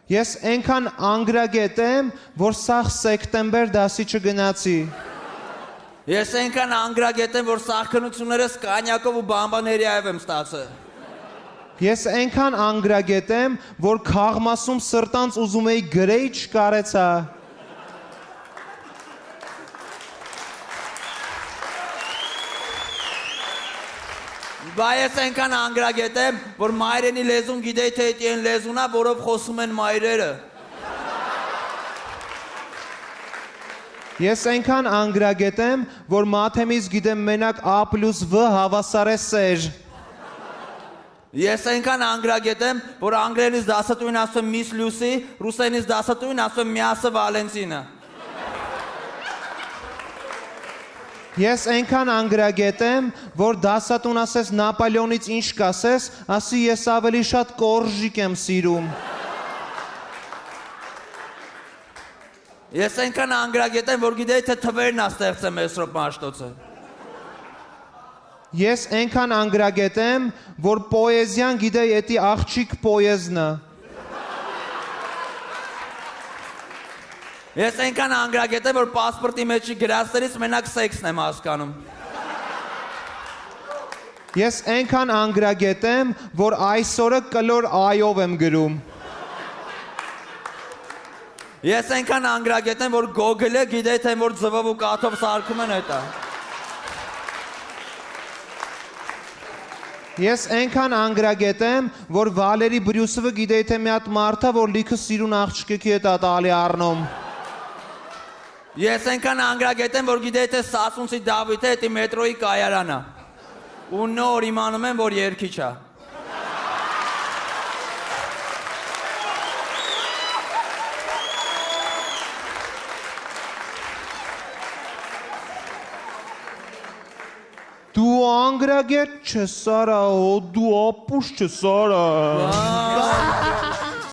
Ես այնքան անգրագետ եմ, որ սաղ սեկտեմբեր դասի չգնացի։ Ես այնքան անգրագետ եմ, որ սաղքնություններս կանյակով ու բամբաներիայով եմ ստացել։ Ես այնքան անգրագետ եմ, որ քաղմասում սրտանց ուզում էի գրեի չկարեցա։ Բա ես այնքան անգրագետ եմ, որ մայրենի լեզուն գիտեի, թե էդ են լեզունա, որով խոսում են մայրերը։ Ես այնքան անգրագետ եմ, որ մաթեմից գիտեմ մենակ A+V հավասար է սեր։ Ես այնքան անգրագետ եմ, որ անգլերենից դասատուին ասում եմ Miss Lucy, ռուսերենից դասատուին ասում եմ Միասը Վալենտինա։ Ես այնքան անգրագետ եմ, որ դասատուն ասես Նապոլեոնից ինչ կասես, ասի ես ավելի շատ կորժիկ եմ սիրում։ Ես այնքան անգրագետ եմ, որ գիտեի, թե թվերն ա ստեղծեմ Մեսրոպ Մաշտոցը։ Ես այնքան անգրագետ եմ, որ պոեզիան գիտեի էտի աղջիկ պոեզնը։ Ես այնքան անգրագետ եմ, որ պասպորտի մեջի գրածներից մենակ սեքսն եմ հասկանում։ Ես այնքան անգրագետ եմ, որ այսօրը կլոր այով եմ գրում։ Ես այնքան անգրագետ եմ, որ Google-ը գիտեի, թե որ ձվով ու կաթով սարքում են էտա։ Ես այնքան անգրագետ եմ, որ Վալերի Բրյուսովը գիտեի, թե մի հատ մարդա, որ լիքը սիրուն աղջիկի հետ ա տալի առնում։ Ես այնքան անգրագետ եմ, որ գիտեի, թե Սասունցի Դավիթը էտի մետրոյի կայարանա։ Ու նոր իմանում եմ, որ երգիչ ա։ Դու անգրագետ չես արա, դու ապուշ չես արա։